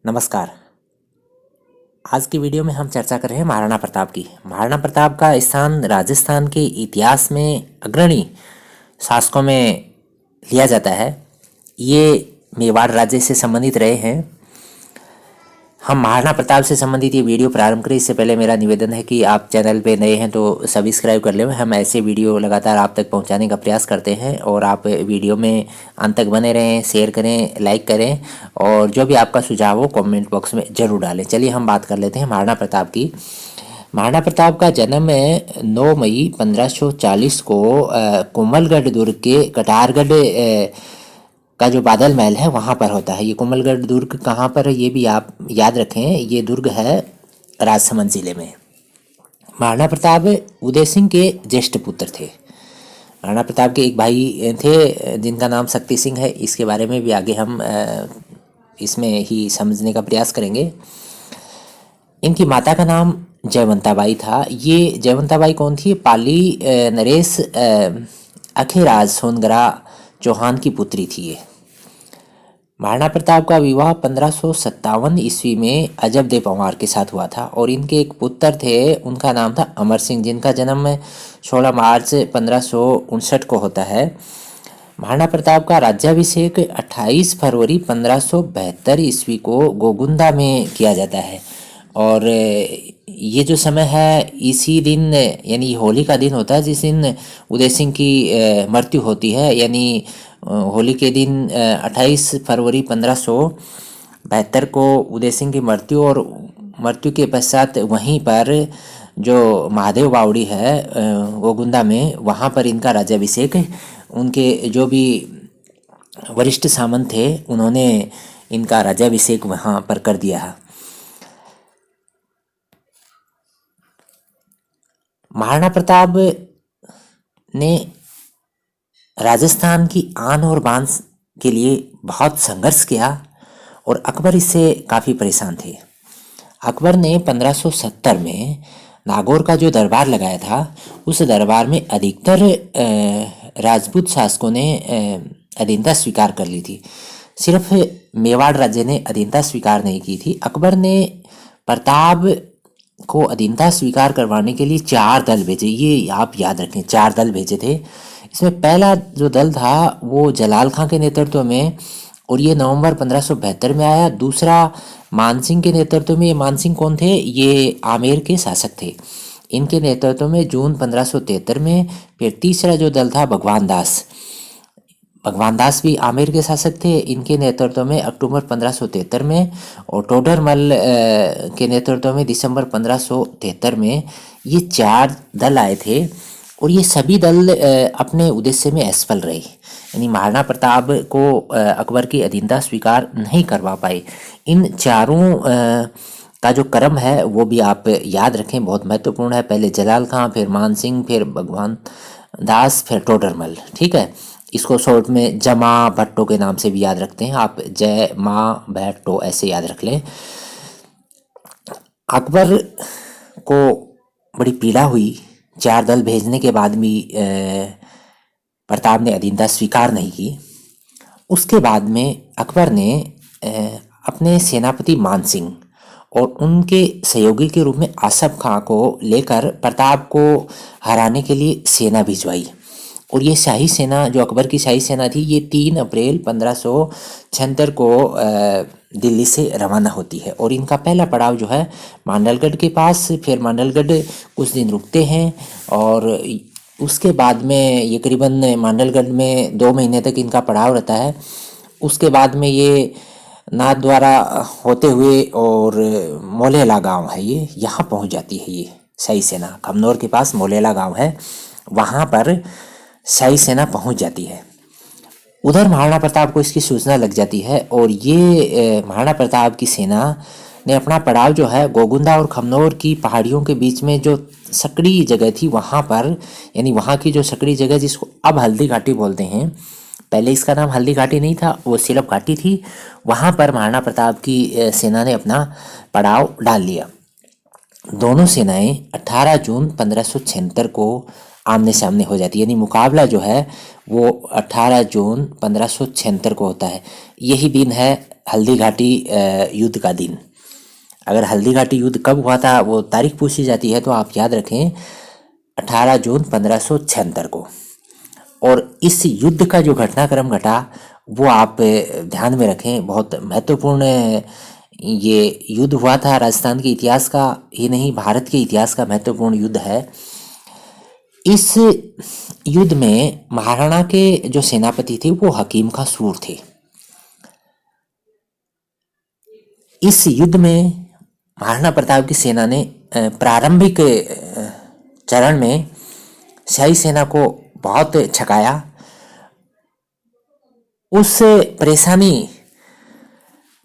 नमस्कार। आज की वीडियो में हम चर्चा कर रहे हैं महाराणा प्रताप की। महाराणा प्रताप का स्थान राजस्थान के इतिहास में अग्रणी शासकों में लिया जाता है। ये मेवाड़ राज्य से संबंधित रहे हैं। हम महाराणा प्रताप से संबंधित ये वीडियो प्रारंभ करें इससे पहले मेरा निवेदन है कि आप चैनल पे नए हैं तो सब्सक्राइब कर लें। हम ऐसे वीडियो लगातार आप तक पहुंचाने का प्रयास करते हैं और आप वीडियो में अंत तक बने रहें, शेयर करें, लाइक करें और जो भी आपका सुझाव हो कमेंट बॉक्स में ज़रूर डालें। चलिए हम बात कर लेते हैं महाराणा प्रताप की। महाराणा प्रताप का जन्म 9 मई 1540 को कोमलगढ़ दुर्ग के कटारगढ़ का जो बादल महल है वहाँ पर होता है। ये कोमलगढ़ दुर्ग कहाँ पर है ये भी आप याद रखें। ये दुर्ग है राजसमंद जिले में। महाराणा प्रताप उदय सिंह के ज्येष्ठ पुत्र थे। महाराणा प्रताप के एक भाई थे जिनका नाम शक्ति सिंह है। इसके बारे में भी आगे हम इसमें ही समझने का प्रयास करेंगे। इनकी माता का नाम जयवंताबाई था। ये जयवंताबाई कौन थी? पाली नरेश अखेराज सोनगरा चौहान की पुत्री थी ये। महाराणा प्रताप का विवाह 1557 ईस्वी में अजबदेव पंवार के साथ हुआ था और इनके एक पुत्र थे, उनका नाम था अमर सिंह, जिनका जन्म 16 मार्च 1559 को होता है। महाराणा प्रताप का राज्याभिषेक 28 फरवरी 1572 ईस्वी को गोगुंदा में किया जाता है और ये जो समय है इसी दिन यानी होली का दिन होता है जिस दिन उदय सिंह की मृत्यु होती है। यानी होली के दिन 28 फरवरी 1572 को उदय सिंह की मृत्यु और मृत्यु के पश्चात वहीं पर जो महादेव बावड़ी है गोगुंदा में, वहाँ पर इनका राज्याभिषेक उनके जो भी वरिष्ठ सामंत थे उन्होंने इनका राज्याभिषेक वहाँ पर कर दिया है। महाराणा प्रताप ने राजस्थान की आन और बान के लिए बहुत संघर्ष किया और अकबर इससे काफ़ी परेशान थे। अकबर ने 1570 में नागौर का जो दरबार लगाया था उस दरबार में अधिकतर राजपूत शासकों ने अधीनता स्वीकार कर ली थी। सिर्फ मेवाड़ राज्य ने अधीनता स्वीकार नहीं की थी। अकबर ने प्रताप को अधीनता स्वीकार करवाने के लिए 4 दल भेजे। ये आप याद रखें, 4 दल भेजे थे। इसमें पहला जो दल था वो जलाल खां के नेतृत्व में और ये नवंबर 1572 में आया। दूसरा मानसिंह के नेतृत्व में। ये मानसिंह कौन थे? ये आमेर के शासक थे। इनके नेतृत्व में जून 1573 में। फिर तीसरा जो दल था भगवान दास भी आमेर के शासक थे। इनके नेतृत्व में अक्टूबर 1573 में और टोडरमल के नेतृत्व में दिसंबर 1573 में। ये 4 दल आए थे और ये सभी दल अपने उद्देश्य में असफल रहे। यानी महाराणा प्रताप को अकबर की अधीनता स्वीकार नहीं करवा पाए। इन चारों का जो क्रम है वो भी आप याद रखें, बहुत महत्वपूर्ण है। पहले जलाल खां, फिर मानसिंह, फिर भगवान दास, फिर टोडरमल। ठीक है, इसको शॉर्ट में जमा भट्टो के नाम से भी याद रखते हैं आप। जय माँ भट्टो ऐसे याद रख लें। अकबर को बड़ी पीड़ा हुई 4 दल भेजने के बाद भी प्रताप ने अधीनता स्वीकार नहीं की। उसके बाद में अकबर ने अपने सेनापति मानसिंह और उनके सहयोगी के रूप में आसफ खां को लेकर प्रताप को हराने के लिए सेना भिजवाई और ये शाही सेना जो अकबर की शाही सेना थी ये 3 अप्रैल 1576 को दिल्ली से रवाना होती है और इनका पहला पड़ाव जो है मांडलगढ़ के पास। फिर मांडलगढ़ कुछ दिन रुकते हैं और उसके बाद में ये करीबन मांडलगढ़ में 2 महीने तक इनका पड़ाव रहता है। उसके बाद में ये नाथ द्वारा होते हुए और मोलेला गांव है ये, यहाँ पहुँच जाती है ये शाही सेना। खमनौर के पास मोलेला गांव है, वहाँ पर शाही सेना पहुंच जाती है। उधर महाराणा प्रताप को इसकी सूचना लग जाती है और ये महाराणा प्रताप की सेना ने अपना पड़ाव जो है गोगुंदा और खमनौर की पहाड़ियों के बीच में जो सकड़ी जगह थी वहाँ पर, यानी वहाँ की जो सकड़ी जगह जिसको अब हल्दी घाटी बोलते हैं, पहले इसका नाम हल्दी घाटी नहीं था, वो सिर्फ घाटी थी, वहाँ पर महाराणा प्रताप की सेना ने अपना पड़ाव डाल लिया। दोनों सेनाएं 18 जून 1576 को आमने सामने हो जाती है। यानी मुकाबला जो है वो 18 जून 1576 को होता है। यही दिन है हल्दी घाटी युद्ध का दिन। अगर हल्दी घाटी युद्ध कब हुआ था वो तारीख पूछी जाती है तो आप याद रखें 18 जून 1576 को। और इस युद्ध का जो घटनाक्रम घटा वो आप ध्यान में रखें, बहुत महत्वपूर्ण ये युद्ध हुआ था। राजस्थान के इतिहास का ही नहीं, भारत के इतिहास का महत्वपूर्ण युद्ध है। इस युद्ध में महाराणा के जो सेनापति थे वो हकीम खां सूर थे। इस युद्ध में महाराणा प्रताप की सेना ने प्रारंभिक चरण में शाही सेना को बहुत छकाया। उस परेशानी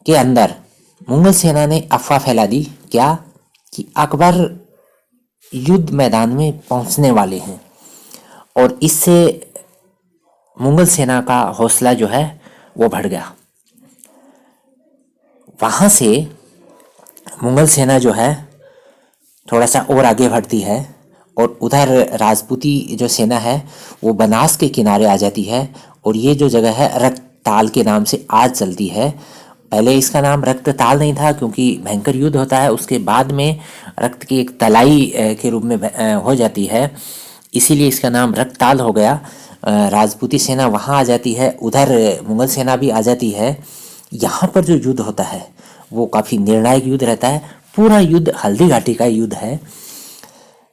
के अंदर मुगल सेना ने अफवाह फैला दी क्या कि अकबर युद्ध मैदान में पहुंचने वाले हैं, और इससे मुगल सेना का हौसला जो है वो बढ़ गया। वहाँ से मुगल सेना जो है थोड़ा सा और आगे बढ़ती है और उधर राजपूती जो सेना है वो बनास के किनारे आ जाती है, और ये जो जगह है रक्तताल के नाम से आज चलती है। पहले इसका नाम रक्तताल नहीं था क्योंकि भयंकर युद्ध होता है, उसके बाद में रक्त की एक तलाई के रूप में हो जाती है, इसीलिए इसका नाम रक्तताल हो गया। राजपूती सेना वहाँ आ जाती है, उधर मुगल सेना भी आ जाती है। यहाँ पर जो युद्ध होता है वो काफ़ी निर्णायक युद्ध रहता है। पूरा युद्ध हल्दी घाटी का युद्ध है।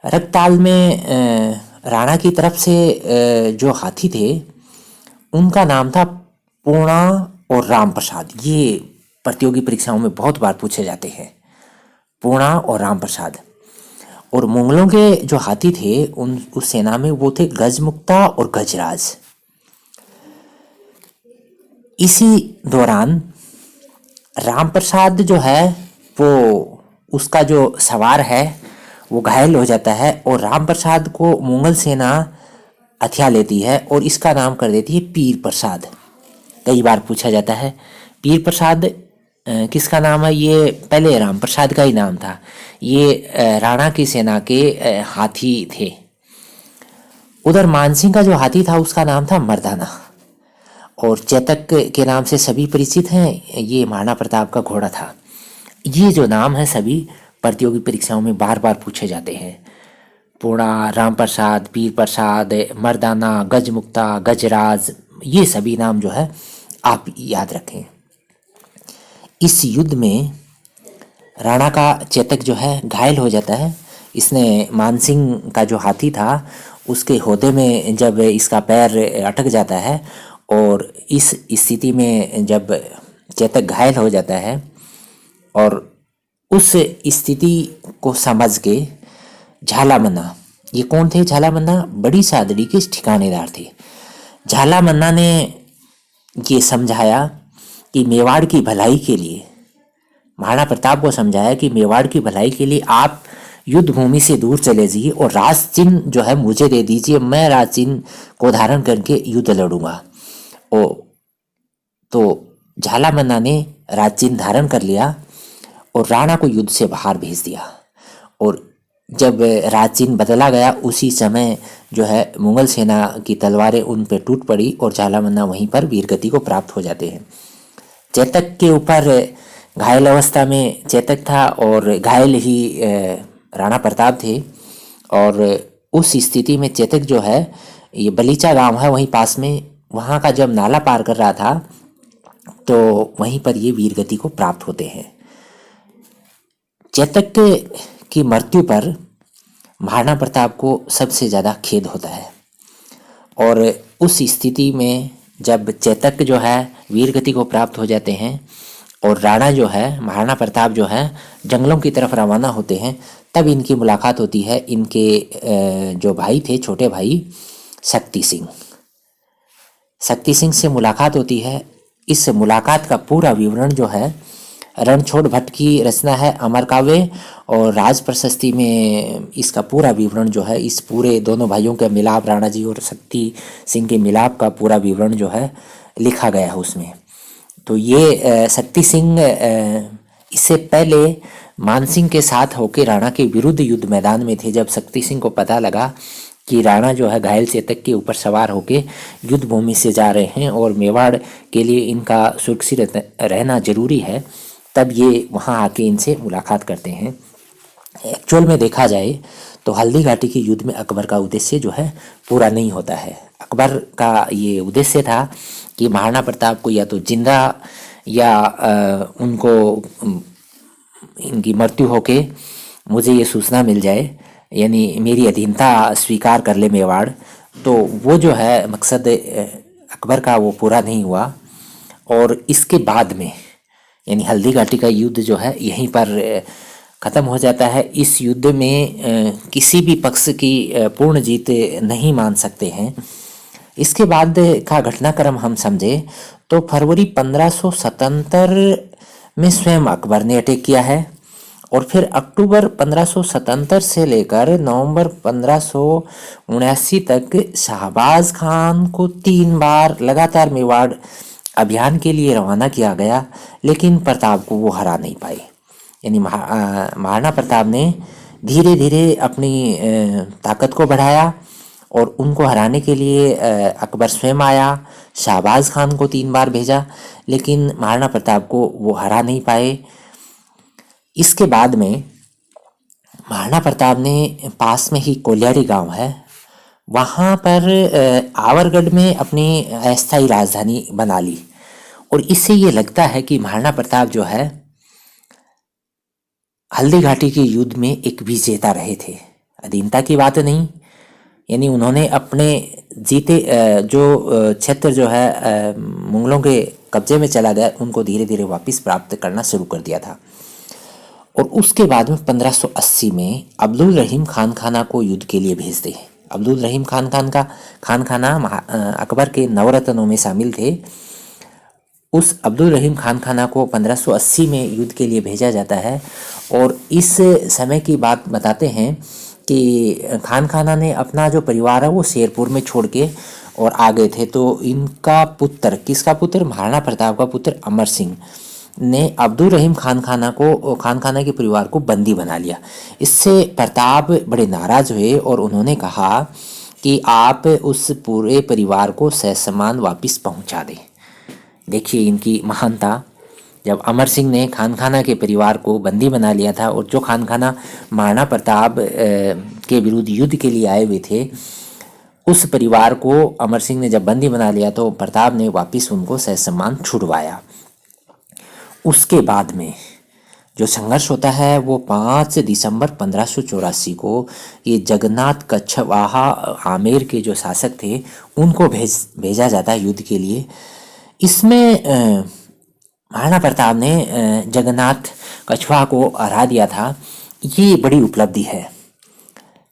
रक्तताल में राणा की तरफ से जो हाथी थे उनका नाम था पूर्णा और राम प्रसाद। ये प्रतियोगी परीक्षाओं में बहुत बार पूछे जाते हैं, पूर्णा और राम प्रसाद। और मुगलों के जो हाथी थे उस सेना में वो थे गजमुक्ता और गजराज। इसी दौरान राम प्रसाद जो है वो उसका जो सवार है वो घायल हो जाता है, और राम प्रसाद को मुगल सेना हथिया लेती है और इसका नाम कर देती है पीर प्रसाद। कई बार पूछा जाता है पीर प्रसाद किसका नाम है, ये पहले राम प्रसाद का ही नाम था। ये राणा की सेना के हाथी थे। उधर मानसिंह का जो हाथी था उसका नाम था मर्दाना, और चेतक के नाम से सभी परिचित हैं, ये महाराणा प्रताप का घोड़ा था। ये जो नाम है सभी प्रतियोगी परीक्षाओं में बार बार पूछे जाते हैं। पूर्णा, राम प्रसाद, पीर प्रसाद, मर्दाना, गजमुक्ता, गजराज, ये सभी नाम जो है आप याद रखें। इस युद्ध में राणा का चेतक जो है घायल हो जाता है। इसने मानसिंह का जो हाथी था उसके होदे में जब इसका पैर अटक जाता है, और इस स्थिति में जब चेतक घायल हो जाता है, और उस स्थिति को समझ के झालामन्ना, ये कौन थे झालामन्ना, बड़ी सादड़ी के ठिकानेदार थे। झालामन्ना ने ये समझाया कि मेवाड़ की भलाई के लिए, महाराणा प्रताप को समझाया कि मेवाड़ की भलाई के लिए आप युद्ध भूमि से दूर चले जाइए और राज चिन्ह जो है मुझे दे दीजिए, मैं राज चिन्ह को धारण करके युद्ध लड़ूंगा। तो झालामन्ना ने राज चिन्ह धारण कर लिया और राणा को युद्ध से बाहर भेज दिया। और जब राज चिन्ह बदला गया उसी समय जो है मुगल सेना की तलवारें उन पर टूट पड़ी और झालामन्ना वहीं पर वीरगति को प्राप्त हो जाते हैं। चेतक के ऊपर घायल अवस्था में चेतक था और घायल ही राणा प्रताप थे, और उस स्थिति में चेतक जो है, ये बलीचा गांव है वहीं पास में, वहाँ का जब नाला पार कर रहा था तो वहीं पर ये वीरगति को प्राप्त होते हैं। चेतक की मृत्यु पर महाराणा प्रताप को सबसे ज़्यादा खेद होता है, और उस स्थिति में जब चेतक जो है वीरगति को प्राप्त हो जाते हैं और राणा जो है, महाराणा प्रताप जो है जंगलों की तरफ रवाना होते हैं, तब इनकी मुलाकात होती है इनके जो भाई थे, छोटे भाई शक्ति सिंह। शक्ति सिंह से मुलाकात होती है। इस मुलाकात का पूरा विवरण जो है रणछोड़ भट्ट की रचना है अमर काव्य, और राज प्रशस्ति में इसका पूरा विवरण जो है, इस पूरे दोनों भाइयों के मिलाप, राणा जी और शक्ति सिंह के मिलाप का पूरा विवरण जो है लिखा गया है उसमें। तो ये शक्ति सिंह इससे पहले मानसिंह के साथ होकर राणा के विरुद्ध युद्ध मैदान में थे। जब शक्ति सिंह को पता लगा कि राणा जो है घायल चेतक के ऊपर सवार होके युद्ध भूमि से जा रहे हैं और मेवाड़ के लिए इनका सुरक्षित रहना जरूरी है, तब ये वहाँ आके इनसे मुलाकात करते हैं। एक्चुअल में देखा जाए तो हल्दी घाटी के युद्ध में अकबर का उद्देश्य जो है पूरा नहीं होता है। अकबर का ये उद्देश्य था कि महाराणा प्रताप को या तो जिंदा या उनको इनकी मृत्यु होके मुझे ये सूचना मिल जाए, यानी मेरी अधीनता स्वीकार कर ले मेवाड़, तो वो जो है मकसद अकबर का वो पूरा नहीं हुआ। और इसके बाद में यानी हल्दी घाटी का युद्ध जो है यहीं पर ख़त्म हो जाता है। इस युद्ध में किसी भी पक्ष की पूर्ण जीत नहीं मान सकते हैं। इसके बाद का घटनाक्रम हम समझे तो फरवरी 1577 में स्वयं अकबर ने अटैक किया है और फिर अक्टूबर 1577 से लेकर नवंबर 1579 तक शहबाज खान को 3 बार लगातार मेवाड़ अभियान के लिए रवाना किया गया, लेकिन प्रताप को वो हरा नहीं पाए। यानी महाराणा प्रताप ने धीरे धीरे अपनी ताकत को बढ़ाया और उनको हराने के लिए अकबर स्वयं आया, शहबाज खान को 3 बार भेजा, लेकिन महाराणा प्रताप को वो हरा नहीं पाए। इसके बाद में महाराणा प्रताप ने पास में ही कोलियारी गांव है, वहाँ पर आवरगढ़ में अपनी अस्थायी राजधानी बना ली। और इससे ये लगता है कि महाराणा प्रताप जो है हल्दी घाटी के युद्ध में एक विजेता रहे थे। अधीनता की बात नहीं, यानी उन्होंने अपने जीते जो क्षेत्र जो है मुगलों के कब्जे में चला गया, उनको धीरे धीरे वापस प्राप्त करना शुरू कर दिया था। और उसके बाद में 1580 में अब्दुल रहीम खान खाना को युद्ध के लिए भेज दे। अब्दुल रहीम खान खाना अकबर के नवरत्नों में शामिल थे। उस अब्दुल रहीम खान खाना को 1580 में युद्ध के लिए भेजा जाता है। और इस समय की बात बताते हैं कि खान खाना ने अपना जो परिवार है वो शेरपुर में छोड़ के और आ गए थे। तो इनका पुत्र, किसका पुत्र? महाराणा प्रताप का पुत्र अमर सिंह ने अब्दुल रहीम खान खाना के परिवार को बंदी बना लिया। इससे प्रताप बड़े नाराज हुए और उन्होंने कहा कि आप उस पूरे परिवार को ससम्मान वापस पहुंचा दें। देखिए इनकी महानता। जब अमर सिंह ने खान खाना के परिवार को बंदी बना लिया था और जो खान खाना महाराणा प्रताप के विरुद्ध युद्ध के लिए आए हुए थे, उस परिवार को अमर सिंह ने जब बंदी बना लिया तो प्रताप ने वापस उनको ससम्मान छुड़वाया। उसके बाद में जो संघर्ष होता है वो 5 दिसंबर 1584 को ये जगन्नाथ कछवाहा आमेर के जो शासक थे उनको भेजा जाता है युद्ध के लिए। इसमें महाराणा प्रताप ने जगन्नाथ कछवाहा को हरा दिया था। ये बड़ी उपलब्धि है।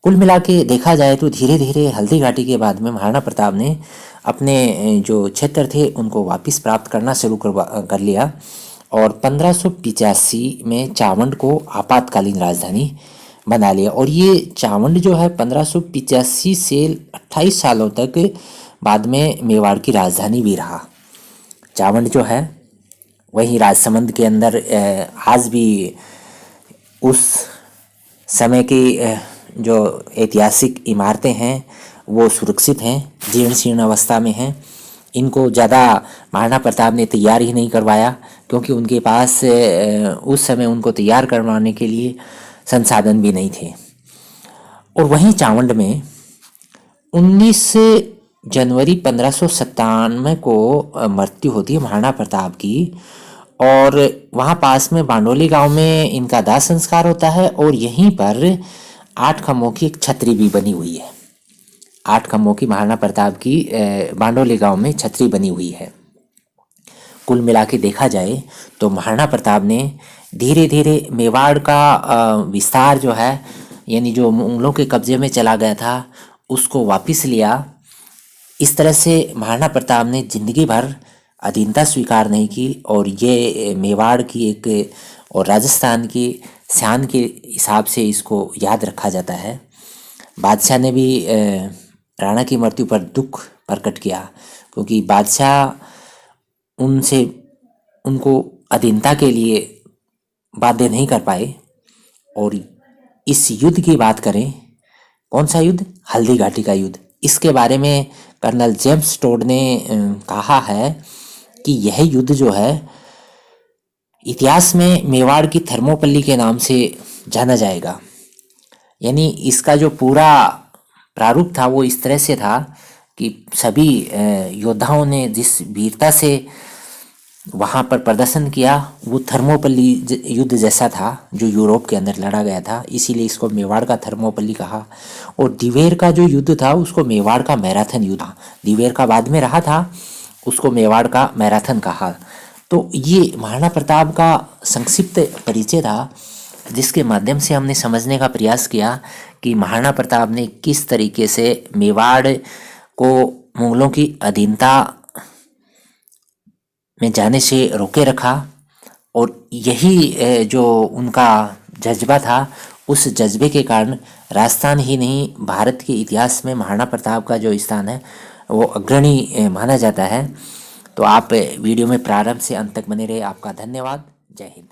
कुल मिला के देखा जाए तो धीरे धीरे हल्दी घाटी के बाद में महाराणा प्रताप ने अपने जो क्षेत्र थे उनको वापस प्राप्त करना शुरू कर लिया और 1585 में चावंड को आपातकालीन राजधानी बना लिया। और ये चावंड जो है 1585 से 28 सालों तक बाद में मेवाड़ की राजधानी भी रहा। चावंड जो है वही राजसमंद के अंदर आज भी उस समय की जो ऐतिहासिक इमारतें हैं वो सुरक्षित हैं, जीर्ण शीर्ण अवस्था में हैं। इनको ज़्यादा महाराणा प्रताप ने तैयार ही नहीं करवाया क्योंकि उनके पास उस समय उनको तैयार करवाने के लिए संसाधन भी नहीं थे। और वहीं चावंड में 19 जनवरी 1597 को मृत्यु होती है महाराणा प्रताप की। और वहाँ पास में बांडोली गांव में इनका दाह संस्कार होता है और यहीं पर 8 खम्भों की एक छतरी भी बनी हुई है। 8 खम्भों की महाराणा प्रताप की बांडोली गांव में छतरी बनी हुई है। कुल मिला के देखा जाए तो महाराणा प्रताप ने धीरे धीरे मेवाड़ का विस्तार जो है, यानी जो मुगलों के कब्जे में चला गया था, उसको वापस लिया। इस तरह से महाराणा प्रताप ने जिंदगी भर अधीनता स्वीकार नहीं की और ये मेवाड़ की एक और राजस्थान की शान के हिसाब से इसको याद रखा जाता है। बादशाह ने भी राणा की मृत्यु पर दुख प्रकट किया क्योंकि बादशाह उनको अधीनता के लिए बाध्य नहीं कर पाए। और इस युद्ध की बात करें कौन सा युद्ध? हल्दी घाटी का युद्ध। इसके बारे में कर्नल जेम्स टोड ने कहा है कि यह युद्ध जो है इतिहास में मेवाड़ की थर्मोपल्ली के नाम से जाना जाएगा। यानी इसका जो पूरा प्रारूप था वो इस तरह से था कि सभी योद्धाओं ने जिस वीरता से वहाँ पर प्रदर्शन किया वो थर्मोपल्ली युद्ध जैसा था जो यूरोप के अंदर लड़ा गया था, इसीलिए इसको मेवाड़ का थर्मोपल्ली कहा। और दिवेर का जो युद्ध था उसको मेवाड़ का मैराथन युद्ध, दिवेर का बाद में रहा था, उसको मेवाड़ का मैराथन कहा। तो ये महाराणा प्रताप का संक्षिप्त परिचय था जिसके माध्यम से हमने समझने का प्रयास किया कि महाराणा प्रताप ने किस तरीके से मेवाड़ को मुगलों की अधीनता में जाने से रोके रखा। और यही जो उनका जज्बा था, उस जज्बे के कारण राजस्थान ही नहीं भारत के इतिहास में महाराणा प्रताप का जो स्थान है वो अग्रणी माना जाता है। तो आप वीडियो में प्रारंभ से अंत तक बने रहे। आपका धन्यवाद। जय हिंद।